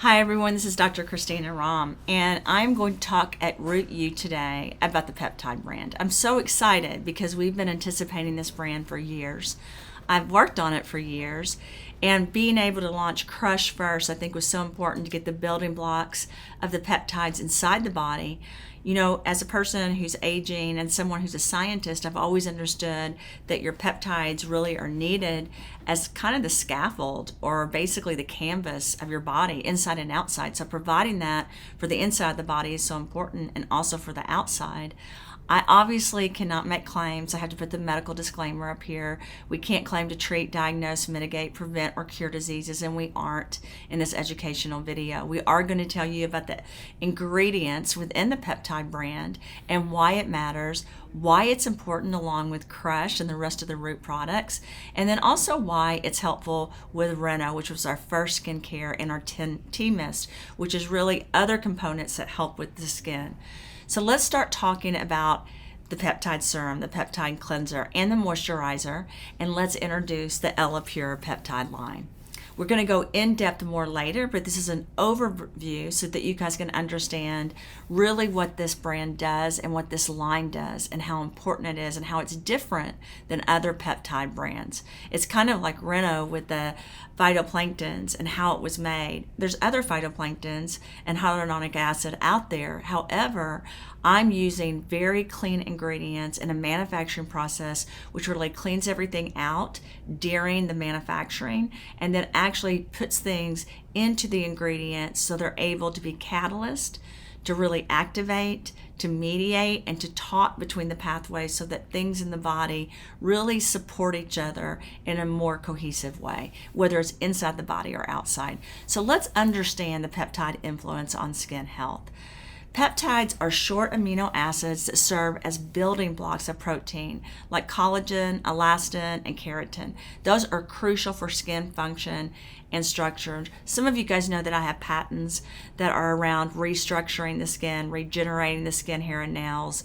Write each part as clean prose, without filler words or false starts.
Hi everyone, this is Dr. Christina Rahm, and I'm going to talk at Root You today about the Peptide brand. I'm so excited because we've been anticipating this brand for years. I've worked on it for years, and being able to launch Crush first I think was so important to get the building blocks of the peptides inside the body. You know, as a person who's aging and someone who's a scientist, I've always understood that your peptides really are needed as kind of the scaffold or basically the canvas of your body, inside and outside. So providing that for the inside of the body is so important, and also for the outside. I obviously cannot make claims. I have to put the medical disclaimer up here. We can't claim to treat, diagnose, mitigate, prevent, or cure diseases, and we aren't in this educational video. We are going to tell you about the ingredients within the peptide brand and why it matters, why it's important along with Crush and the rest of the Root products, and then also why it's helpful with Reno, which was our first skincare, and our tea mist, which is really other components that help with the skin. So let's start talking about the peptide serum, the peptide cleanser, and the moisturizer, and let's introduce the Ella Pure Peptide line. We're going to go in depth more later, but this is an overview so that you guys can understand really what this brand does and what this line does and how important it is and how it's different than other peptide brands. It's kind of like Reno with the phytoplanktons and how it was made. There's other phytoplanktons and hyaluronic acid out there. However, I'm using very clean ingredients in a manufacturing process which really cleans everything out during the manufacturing and then actually puts things into the ingredients so they're able to be catalyst, to really activate, to mediate, and to talk between the pathways so that things in the body really support each other in a more cohesive way, whether it's inside the body or outside. So let's understand the peptide influence on skin health. Peptides are short amino acids that serve as building blocks of protein, like collagen, elastin, and keratin. Those are crucial for skin function and structure. Some of you guys know that I have patents that are around restructuring the skin, regenerating the skin, hair, and nails,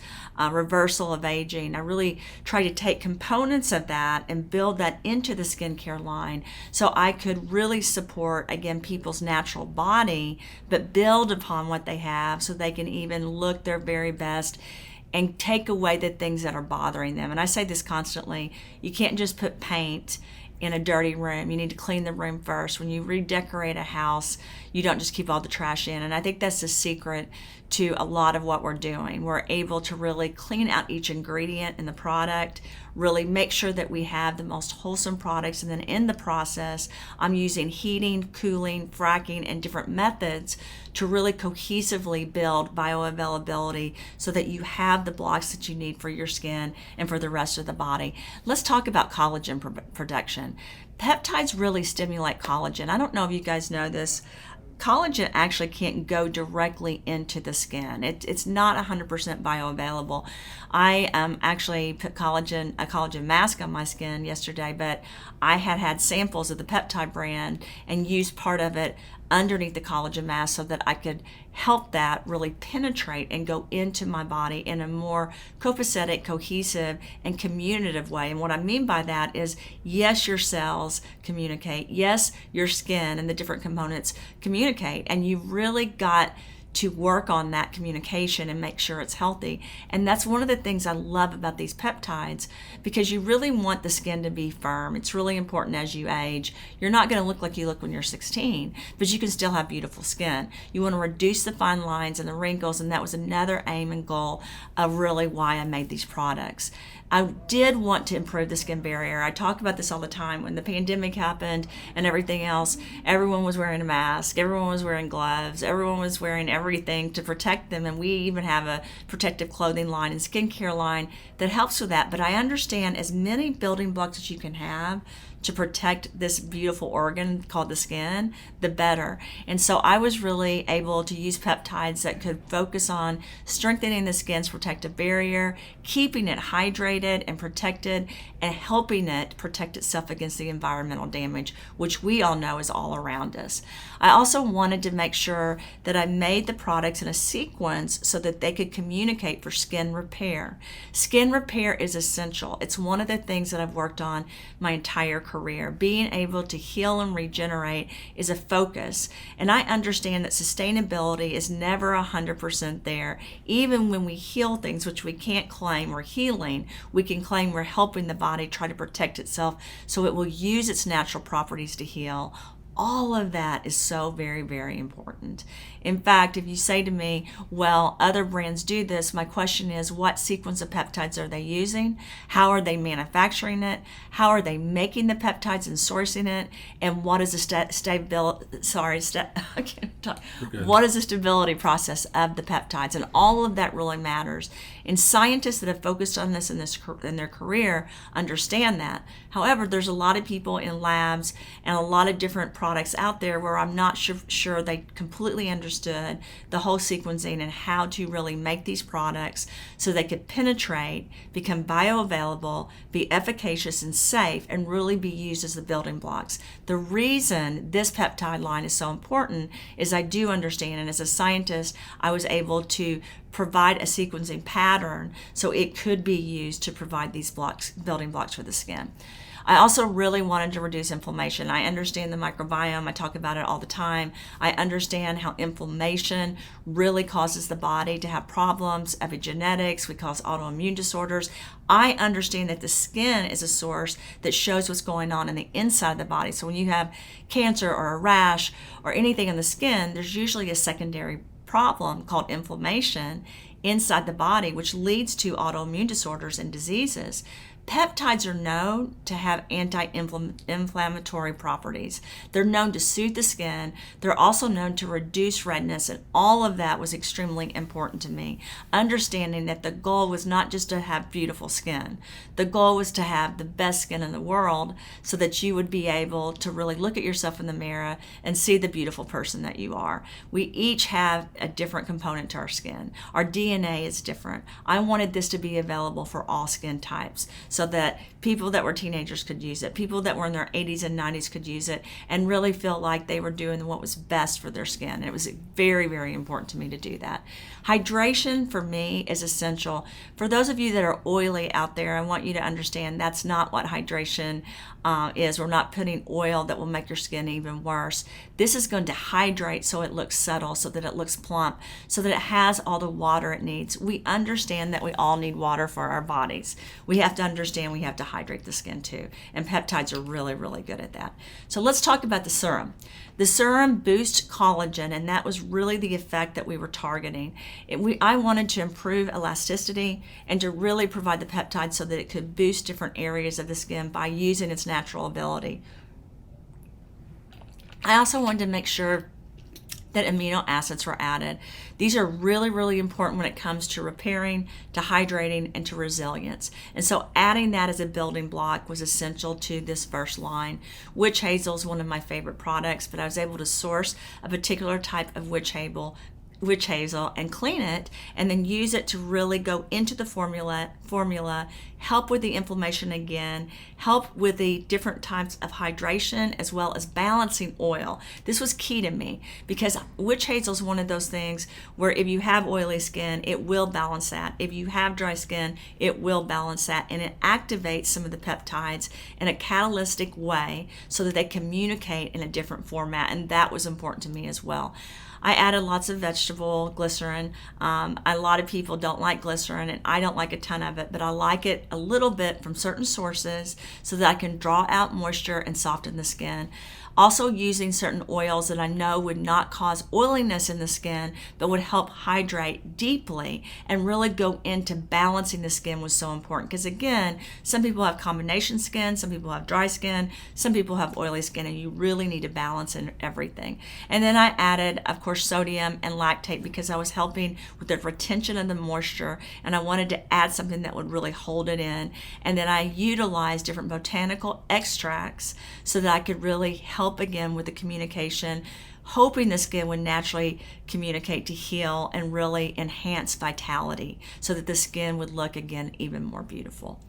reversal of aging. I really try to take components of that and build that into the skincare line so I could really support, again, people's natural body, but build upon what they have so they can even look their very best and take away the things that are bothering them. And I say this constantly, you can't just put paint in a dirty room. You need to clean the room first. When you redecorate a house, you don't just keep all the trash in. And I think that's the secret to a lot of what we're doing. We're able to really clean out each ingredient in the product, really make sure that we have the most wholesome products, and then in the process, I'm using heating, cooling, fracking, and different methods to really cohesively build bioavailability so that you have the blocks that you need for your skin and for the rest of the body. Let's talk about collagen production. Peptides really stimulate collagen. I don't know if you guys know this. Collagen actually can't go directly into the skin. It's not 100% bioavailable. I actually put a collagen mask on my skin yesterday, but I had samples of the peptide brand and used part of it underneath the collagen mask so that I could help that really penetrate and go into my body in a more copacetic, cohesive, and communicative way. And what I mean by that is, yes, your cells communicate. Yes, your skin and the different components communicate. And you've really got to work on that communication and make sure it's healthy. And that's one of the things I love about these peptides, because you really want the skin to be firm. It's really important as you age. You're not going to look like you look when you're 16, but you can still have beautiful skin. You want to reduce the fine lines and the wrinkles, and that was another aim and goal of really why I made these products. I did want to improve the skin barrier. I talk about this all the time. When the pandemic happened and everything else, everyone was wearing a mask, everyone was wearing gloves, everyone was wearing everything to protect them, and we even have a protective clothing line and skincare line that helps with that. But I understand as many building blocks as you can have to protect this beautiful organ called the skin, the better. And so I was really able to use peptides that could focus on strengthening the skin's protective barrier, keeping it hydrated and protected, and helping it protect itself against the environmental damage, which we all know is all around us. I also wanted to make sure that I made the products in a sequence so that they could communicate for skin repair. Skin repair is essential. It's one of the things that I've worked on my entire career. career. Being able to heal and regenerate is a focus. And I understand that sustainability is never 100% there. Even when we heal things, which we can't claim we're healing, we can claim we're helping the body try to protect itself so it will use its natural properties to heal. All of that is so very, very important. In fact, if you say to me, well, other brands do this, my question is, what sequence of peptides are they using? How are they manufacturing it? How are they making the peptides and sourcing it? And what is the what is the stability process of the peptides? And all of that really matters. And scientists that have focused on this in their career understand that. However, there's a lot of people in labs and a lot of different products out there where I'm not sure they completely understood the whole sequencing and how to really make these products so they could penetrate, become bioavailable, be efficacious and safe, and really be used as the building blocks. The reason this peptide line is so important is I do understand, and as a scientist, I was able to provide a sequencing pattern so it could be used to provide these building blocks for the skin. I also really wanted to reduce inflammation. I understand the microbiome. I talk about it all the time. I understand how inflammation really causes the body to have problems, epigenetics, we cause autoimmune disorders. I understand that the skin is a source that shows what's going on in the inside of the body. So when you have cancer or a rash or anything in the skin, there's usually a secondary problem called inflammation inside the body, which leads to autoimmune disorders and diseases. Peptides are known to have anti-inflammatory properties. They're known to soothe the skin. They're also known to reduce redness, and all of that was extremely important to me. Understanding that the goal was not just to have beautiful skin. The goal was to have the best skin in the world so that you would be able to really look at yourself in the mirror and see the beautiful person that you are. We each have a different component to our skin. Our DNA is different. I wanted this to be available for all skin types, so that people that were teenagers could use it, people that were in their 80s and 90s could use it and really feel like they were doing what was best for their skin. And it was very, very important to me to do that. Hydration for me is essential. For those of you that are oily out there, I want you to understand that's not what hydration is. We're not putting oil that will make your skin even worse. This is going to hydrate so it looks subtle, so that it looks plump, so that it has all the water it needs. We understand that we all need water for our bodies. We have to understand we have to hydrate the skin too. And peptides are really, really good at that. So let's talk about the serum. The serum boosts collagen, and that was really the effect that we were targeting. I wanted to improve elasticity and to really provide the peptide so that it could boost different areas of the skin by using its natural ability. I also wanted to make sure that amino acids were added. These are really, really important when it comes to repairing, to hydrating, and to resilience. And so adding that as a building block was essential to this first line. Witch hazel is one of my favorite products, but I was able to source a particular type of witch hazel and clean it and then use it to really go into the formula, help with the inflammation again, help with the different types of hydration as well as balancing oil. This was key to me because witch hazel is one of those things where if you have oily skin, it will balance that. If you have dry skin, it will balance that, and it activates some of the peptides in a catalytic way so that they communicate in a different format, and that was important to me as well. I added lots of vegetable glycerin. A lot of people don't like glycerin, and I don't like a ton of it, but I like it a little bit from certain sources so that I can draw out moisture and soften the skin. Also using certain oils that I know would not cause oiliness in the skin, but would help hydrate deeply and really go into balancing the skin was so important. Because again, some people have combination skin, some people have dry skin, some people have oily skin, and you really need to balance in everything. And then I added, of course, sodium and lactate because I was helping with the retention of the moisture, and I wanted to add something that would really hold it in. And then I utilized different botanical extracts so that I could really help again with the communication, hoping the skin would naturally communicate to heal and really enhance vitality so that the skin would look again even more beautiful.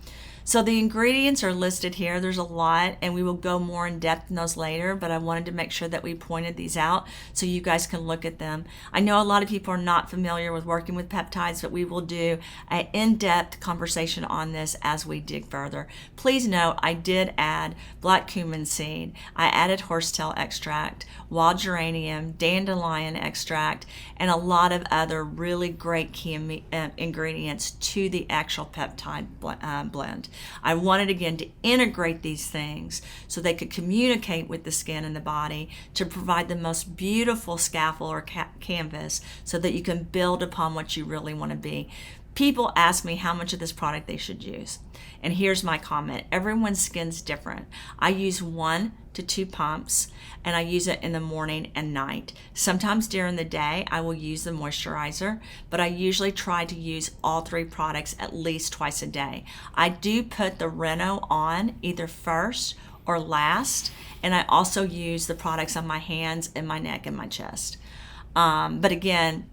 So the ingredients are listed here. There's a lot, and we will go more in depth in those later, but I wanted to make sure that we pointed these out so you guys can look at them. I know a lot of people are not familiar with working with peptides, but we will do an in-depth conversation on this as we dig further. Please note, I did add black cumin seed. I added horsetail extract, wild geranium, dandelion extract, and a lot of other really great key ingredients to the actual peptide blend. I wanted again to integrate these things so they could communicate with the skin and the body to provide the most beautiful scaffold or canvas so that you can build upon what you really want to be. People ask me how much of this product they should use. And here's my comment. Everyone's skin's different. I use 1 to 2 pumps, and I use it in the morning and night. Sometimes during the day, I will use the moisturizer, but I usually try to use all 3 products at least twice a day. I do put the Reno on either first or last, and I also use the products on my hands and my neck and my chest. But again,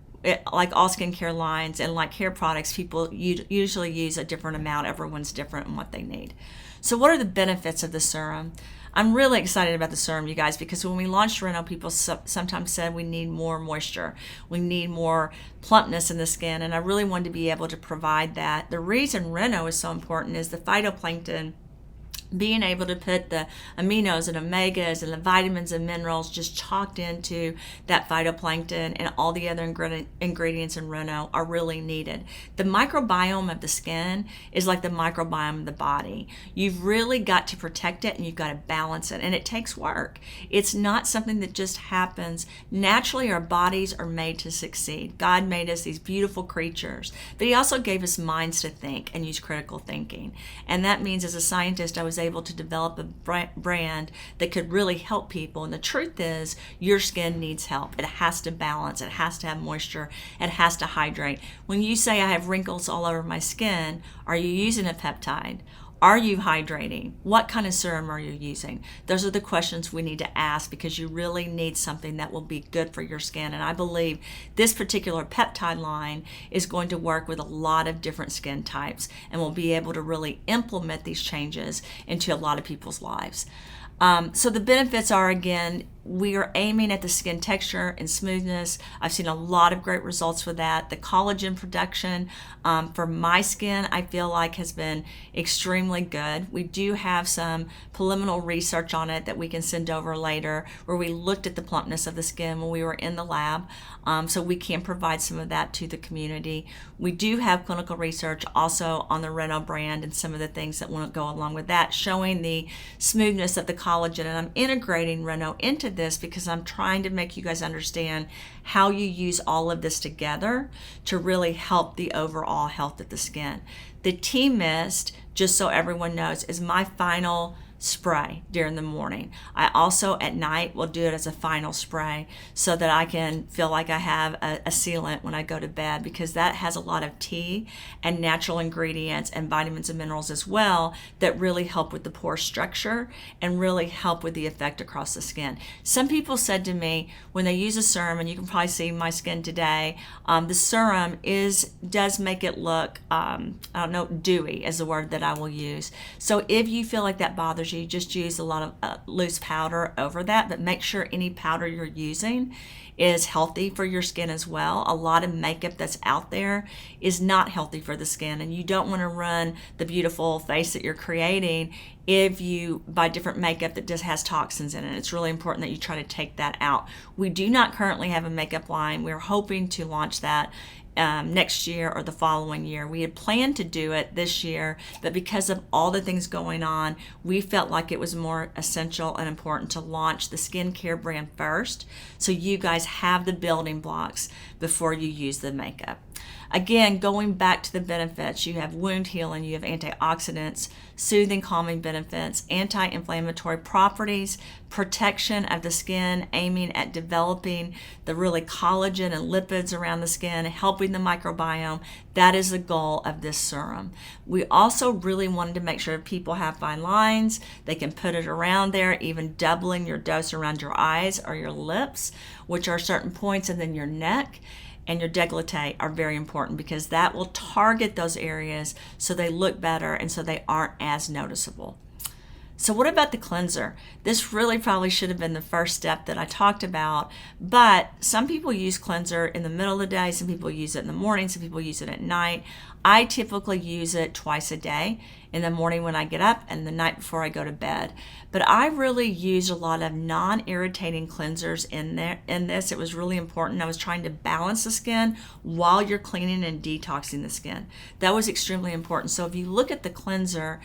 like all skincare lines and like hair products, people usually use a different amount. Everyone's different in what they need. So what are the benefits of the serum? I'm really excited about the serum, you guys, because when we launched Reno, people sometimes said we need more moisture. We need more plumpness in the skin, and I really wanted to be able to provide that. The reason Reno is so important is the phytoplankton, being able to put the aminos and omegas and the vitamins and minerals just chalked into that phytoplankton, and all the other ingredients in Reno are really needed. The microbiome of the skin is like the microbiome of the body. You've really got to protect it, and you've got to balance it, and it takes work. It's not something that just happens. Naturally, our bodies are made to succeed. God made us these beautiful creatures, but He also gave us minds to think and use critical thinking. And that means as a scientist, I was able to develop a brand that could really help people. And the truth is, your skin needs help. It has to balance. It has to have moisture. It has to hydrate. When you say I have wrinkles all over my skin, are you using a peptide? Are you hydrating? What kind of serum are you using? Those are the questions we need to ask, because you really need something that will be good for your skin. And I believe this particular peptide line is going to work with a lot of different skin types, and will be able to really implement these changes into a lot of people's lives. So the benefits are, again, we are aiming at the skin texture and smoothness. I've seen a lot of great results with that. The collagen production for my skin, I feel like, has been extremely good. We do have some preliminary research on it that we can send over later, where we looked at the plumpness of the skin when we were in the lab. So we can provide some of that to the community. We do have clinical research also on the Reno brand and some of the things that want to go along with that, showing the smoothness of the collagen. And I'm integrating Reno into this because I'm trying to make you guys understand how you use all of this together to really help the overall health of the skin. The tea mist, just so everyone knows, is my final spray during the morning. I also at night will do it as a final spray so that I can feel like I have a sealant when I go to bed, because that has a lot of tea and natural ingredients and vitamins and minerals as well that really help with the pore structure and really help with the effect across the skin. Some people said to me when they use a serum, and you can probably see my skin today, the serum does make it look, dewy is the word that I will use. So if you feel like that bothers you, just use a lot of loose powder over that, but make sure any powder you're using is healthy for your skin as well. A lot of makeup that's out there is not healthy for the skin, and you don't want to run the beautiful face that you're creating if you buy different makeup that just has toxins in it. It's really important that you try to take that out. We do not currently have a makeup line. We're hoping to launch that next year or the following year. We had planned to do it this year, but because of all the things going on, we felt like it was more essential and important to launch the skincare brand first, so you guys have the building blocks before you use the makeup. Again, going back to the benefits, you have wound healing, you have antioxidants, soothing, calming benefits, anti-inflammatory properties, protection of the skin, aiming at developing the really collagen and lipids around the skin, helping the microbiome. That is the goal of this serum. We also really wanted to make sure people have fine lines. They can put it around there, even doubling your dose around your eyes or your lips, which are certain points, and then your neck and your décolleté are very important because that will target those areas so they look better and so they aren't as noticeable. So what about the cleanser? This really probably should have been the first step that I talked about, but some people use cleanser in the middle of the day, some people use it in the morning, some people use it at night. I typically use it twice a day, in the morning when I get up and the night before I go to bed. But I really used a lot of non-irritating cleansers in this. It was really important. I was trying to balance the skin while you're cleaning and detoxing the skin. That was extremely important. So if you look at the cleanser,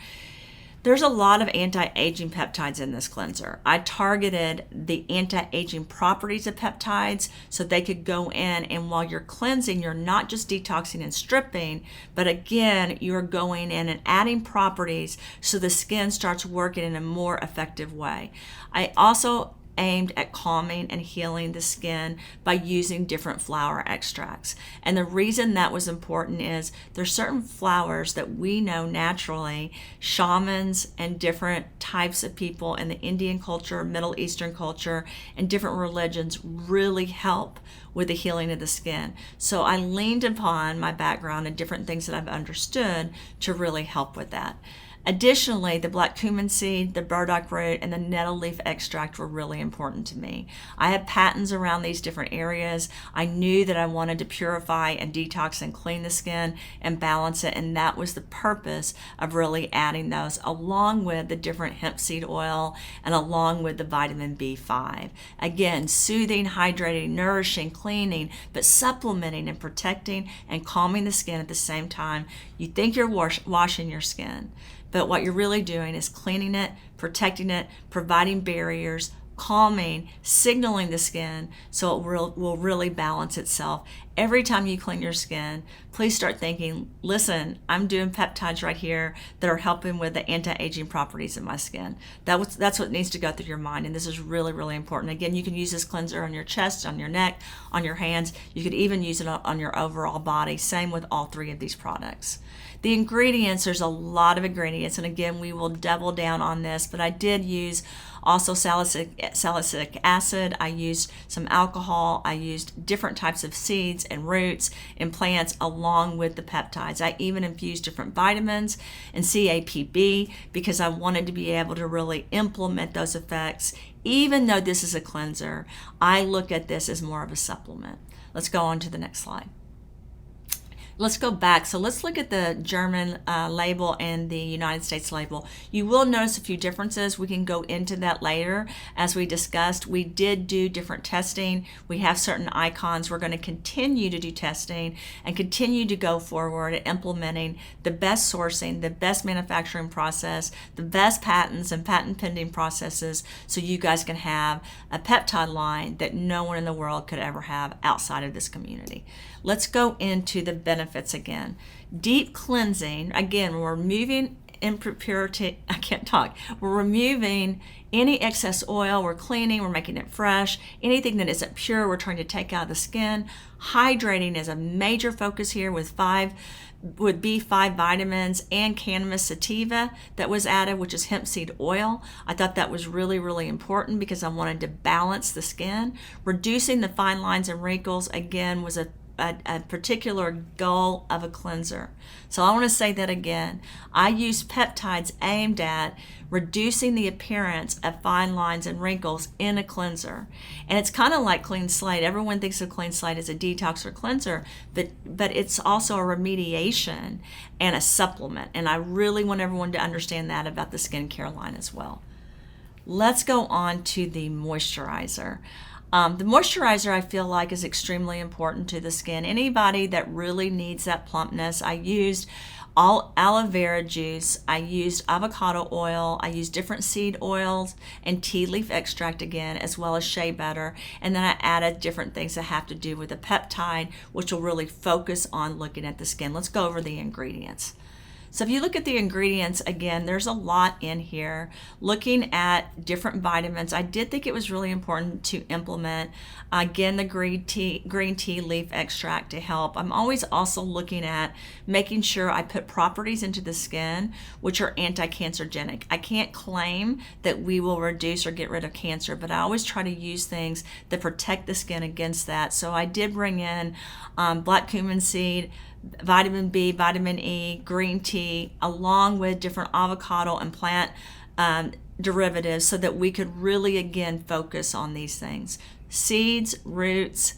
there's a lot of anti-aging peptides in this cleanser. I targeted the anti-aging properties of peptides so they could go in, and while you're cleansing, you're not just detoxing and stripping, but again, you're going in and adding properties so the skin starts working in a more effective way. I also aimed at calming and healing the skin by using different flower extracts. And the reason that was important is there's certain flowers that we know naturally, shamans and different types of people in the Indian culture, Middle Eastern culture, and different religions really help with the healing of the skin. So I leaned upon my background and different things that I've understood to really help with that. Additionally, the black cumin seed, the burdock root, and the nettle leaf extract were really important to me. I had patents around these different areas. I knew that I wanted to purify and detox and clean the skin and balance it, and that was the purpose of really adding those, along with the different hemp seed oil and along with the vitamin B5. Again, soothing, hydrating, nourishing, cleaning, but supplementing and protecting and calming the skin at the same time. You think you're washing your skin, but what you're really doing is cleaning it, protecting it, providing barriers, calming, signaling the skin so it will really balance itself. Every time you clean your skin, please start thinking, listen, I'm doing peptides right here that are helping with the anti-aging properties of my skin. That's what needs to go through your mind, and this is really, really important. Again, you can use this cleanser on your chest, on your neck, on your hands. You could even use it on your overall body. Same with all three of these products. The ingredients, there's a lot of ingredients, and again, we will double down on this, but I did use also salicylic acid. I used some alcohol. I used different types of seeds and roots and plants along with the peptides. I even infused different vitamins and CAPB because I wanted to be able to really implement those effects. Even though this is a cleanser, I look at this as more of a supplement. Let's go on to the next slide. Let's go back. So let's look at the German label and the United States label. You will notice a few differences. We can go into that later. As we discussed, we did do different testing. We have certain icons. We're going to continue to do testing and continue to go forward at implementing the best sourcing, the best manufacturing process, the best patents and patent pending processes so you guys can have a peptide line that no one in the world could ever have outside of this community. Let's go into the benefits again. Deep cleansing, again, we're removing impurity, We're removing any excess oil, we're cleaning, we're making it fresh. Anything that isn't pure, we're trying to take out of the skin. Hydrating is a major focus here with B5 vitamins and cannabis sativa that was added, which is hemp seed oil. I thought that was really, really important because I wanted to balance the skin. Reducing the fine lines and wrinkles, again, was a particular goal of a cleanser. So I want to say that again. I use peptides aimed at reducing the appearance of fine lines and wrinkles in a cleanser. And it's kind of like clean slate. Everyone thinks of clean slate as a detox or cleanser, but it's also a remediation and a supplement. And I really want everyone to understand that about the skincare line as well. Let's go on to the moisturizer. The moisturizer, I feel like, is extremely important to the skin. Anybody that really needs that plumpness, I used all aloe vera juice. I used avocado oil. I used different seed oils and tea leaf extract again, as well as shea butter. And then I added different things that have to do with the peptide, which will really focus on looking at the skin. Let's go over the ingredients. So if you look at the ingredients, again, there's a lot in here. Looking at different vitamins, I did think it was really important to implement, again, the green tea leaf extract to help. I'm always also looking at making sure I put properties into the skin which are anti-cancerogenic. I can't claim that we will reduce or get rid of cancer, but I always try to use things that protect the skin against that. So I did bring in black cumin seed, vitamin B, vitamin E, green tea, along with different avocado and plant derivatives so that we could really, again, focus on these things. Seeds, roots,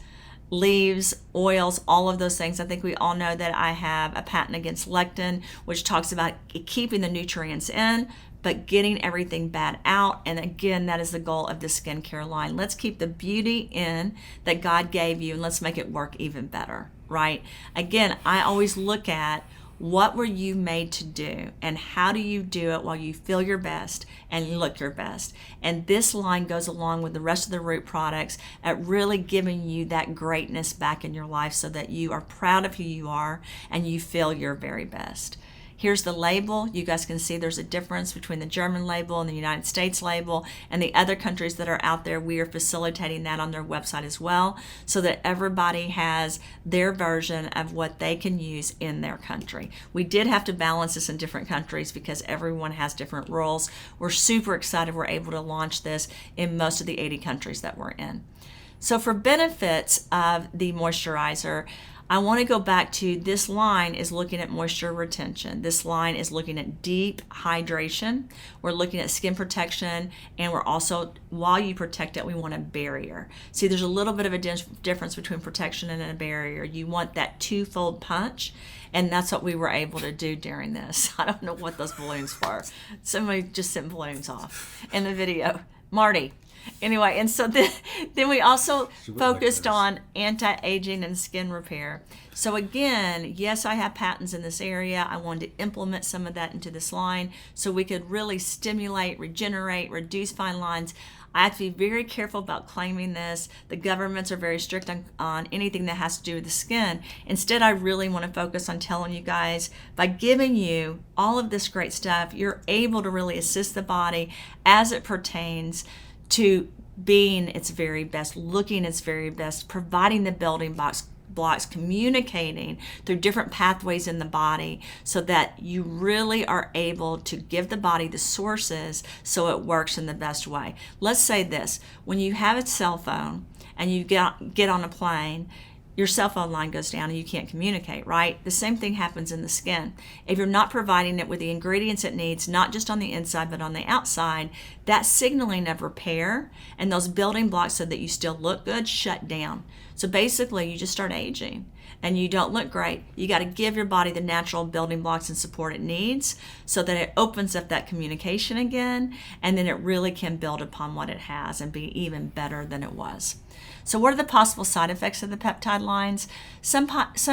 leaves, oils, all of those things. I think we all know that I have a patent against lectin, which talks about keeping the nutrients in, but getting everything bad out. And again, that is the goal of the skincare line. Let's keep the beauty in that God gave you, and let's make it work even better, right? Again, I always look at what were you made to do and how do you do it while you feel your best and look your best. And this line goes along with the rest of the root products at really giving you that greatness back in your life so that you are proud of who you are and you feel your very best. Here's the label. You guys can see there's a difference between the German label and the United States label and the other countries that are out there. We are facilitating that on their website as well so that everybody has their version of what they can use in their country. We did have to balance this in different countries because everyone has different rules. We're super excited we're able to launch this in most of the 80 countries that we're in. So for benefits of the moisturizer, I want to go back to this line is looking at moisture retention. This line is looking at deep hydration. We're looking at skin protection, and we're also, while you protect it, we want a barrier. See, there's a little bit of a difference between protection and a barrier. You want that twofold punch, and that's what we were able to do during this. I don't know what those balloons were. Somebody just sent balloons off in the video. Marty. Anyway, and so then we also focused on anti-aging and skin repair. So again, yes, I have patents in this area. I wanted to implement some of that into this line so we could really stimulate, regenerate, reduce fine lines. I have to be very careful about claiming this. The governments are very strict on anything that has to do with the skin. Instead, I really want to focus on telling you guys, by giving you all of this great stuff, you're able to really assist the body as it pertains to being its very best, looking its very best, providing the building blocks, communicating through different pathways in the body so that you really are able to give the body the sources so it works in the best way. Let's say this, when you have a cell phone and you get on a plane, your cell phone line goes down and you can't communicate, right? The same thing happens in the skin. If you're not providing it with the ingredients it needs, not just on the inside, but on the outside, that signaling of repair and those building blocks so that you still look good shut down. So basically, you just start aging and you don't look great. You got to give your body the natural building blocks and support it needs so that it opens up that communication again, and then it really can build upon what it has and be even better than it was. So what are the possible side effects of the peptide lines? Some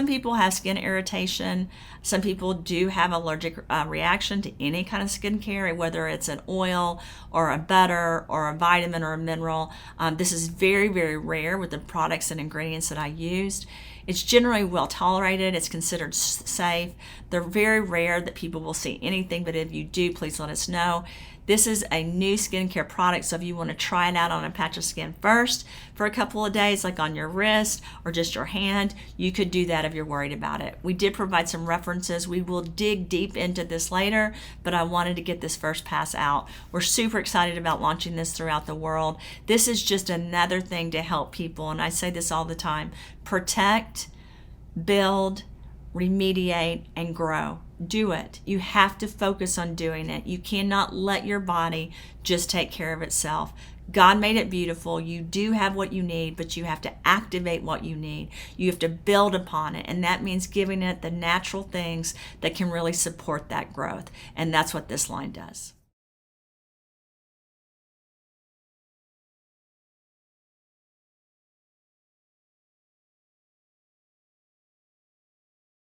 people have skin irritation. Some people do have allergic reaction to any kind of skincare, whether it's an oil or a butter or a vitamin or a mineral. This is very, very rare with the products and ingredients that I used. It's generally well tolerated. It's considered safe. They're very rare that people will see anything, but if you do, please let us know. This is a new skincare product, so if you want to try it out on a patch of skin first for a couple of days, like on your wrist or just your hand, you could do that if you're worried about it. We did provide some references. We will dig deep into this later, but I wanted to get this first pass out. We're super excited about launching this throughout the world. This is just another thing to help people, and I say this all the time: protect, build, remediate, and grow. Do it. You have to focus on doing it. You cannot let your body just take care of itself. God made it beautiful. You do have what you need, but you have to activate what you need. You have to build upon it, and that means giving it the natural things that can really support that growth, and that's what this line does.